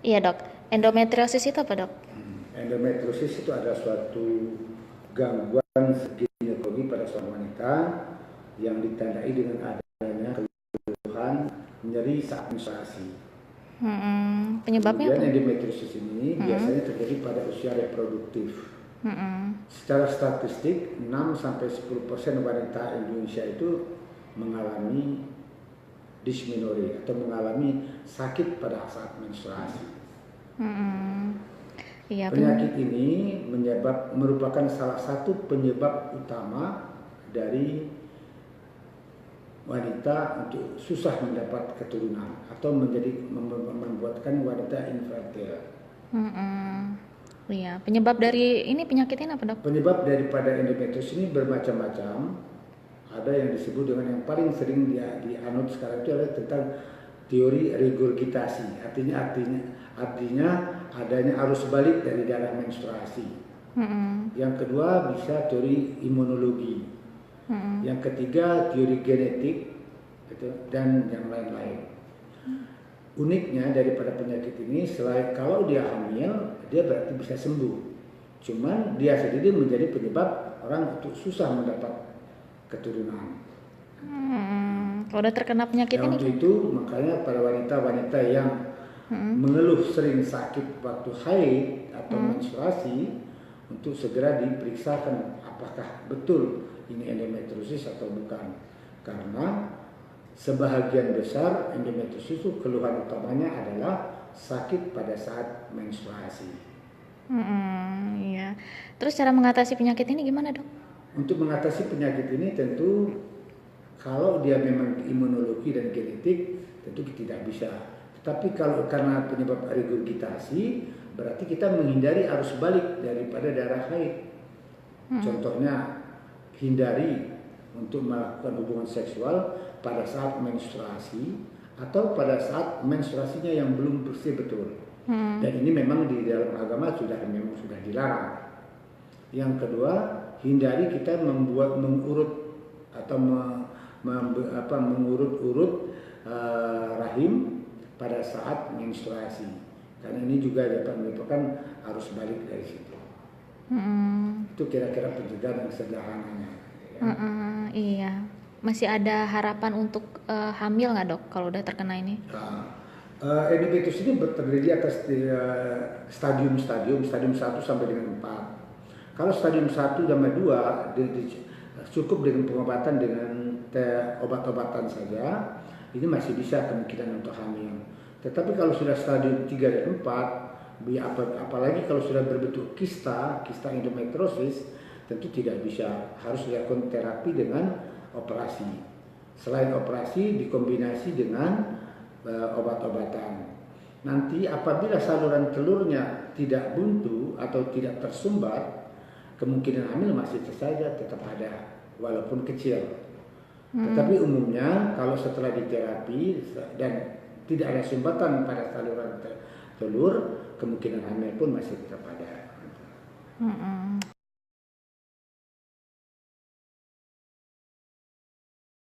Iya dok, endometriosis itu apa dok? Endometriosis itu adalah suatu gangguan ginekologi pada seorang wanita yang ditandai dengan adanya keluhan nyeri saat menstruasi. Penyebabnya Kemudian apa? endometriosis ini biasanya terjadi pada usia reproduktif. Secara statistik 6-10% wanita Indonesia itu mengalami dysmenorrhea atau mengalami sakit pada saat menstruasi. Iya, Penyakit ini merupakan salah satu penyebab utama dari wanita untuk susah mendapat keturunan atau membuatkan wanita infertil. Iya, penyebab dari ini penyakit ini apa dok? Penyebab daripada endometriosis ini bermacam-macam. Ada yang disebut dengan yang paling sering dianut sekarang itu adalah tentang teori regurgitasi. Artinya adanya arus balik dari darah menstruasi. Yang kedua bisa teori imunologi. Yang ketiga teori genetik gitu, dan yang lain-lain. Uniknya daripada penyakit ini, selain kalau dia hamil, dia berarti bisa sembuh. Cuman dia sendiri menjadi penyebab orang untuk susah mendapat keturunan. Kalau udah terkena penyakit ini Untuk itu makanya para wanita-wanita yang mengeluh sering sakit waktu haid atau menstruasi untuk segera diperiksakan apakah betul ini endometriosis atau bukan. Karena sebahagian besar endometriosis itu keluhan utamanya adalah sakit pada saat menstruasi. Iya. Terus cara mengatasi penyakit ini gimana dok? Untuk mengatasi penyakit ini tentu kalau dia memang imunologi dan genetik tentu tidak bisa. Tetapi kalau karena penyebab regurgitasi berarti kita menghindari arus balik daripada darah haid. Contohnya hindari untuk melakukan hubungan seksual pada saat menstruasi atau pada saat menstruasinya yang belum bersih betul. Dan ini memang di dalam agama sudah dilarang. Yang kedua, hindari kita mengurut atau mengurut-urut rahim pada saat menstruasi. Karena ini juga dapat menyebabkan arus balik dari situ. Itu kira-kira pencegahan yang sederhananya. Iya. Masih ada harapan untuk hamil nggak dok kalau udah terkena ini? Endometriosis ini terdiri atas stadium 1 sampai dengan 4. Kalau stadium 1 dan 2 cukup dengan pengobatan dengan obat-obatan saja, ini masih bisa kemungkinan untuk hamil. Tetapi kalau sudah stadium 3 dan 4, apalagi kalau sudah berbentuk kista endometriosis, tentu tidak bisa, harus dilakukan terapi dengan operasi. Selain operasi dikombinasi dengan obat-obatan. Nanti apabila saluran telurnya tidak buntu atau tidak tersumbat, kemungkinan hamil masih saja tetap ada, walaupun kecil. Tetapi umumnya kalau setelah diterapi dan tidak ada sumbatan pada saluran telur, kemungkinan hamil pun masih tetap ada.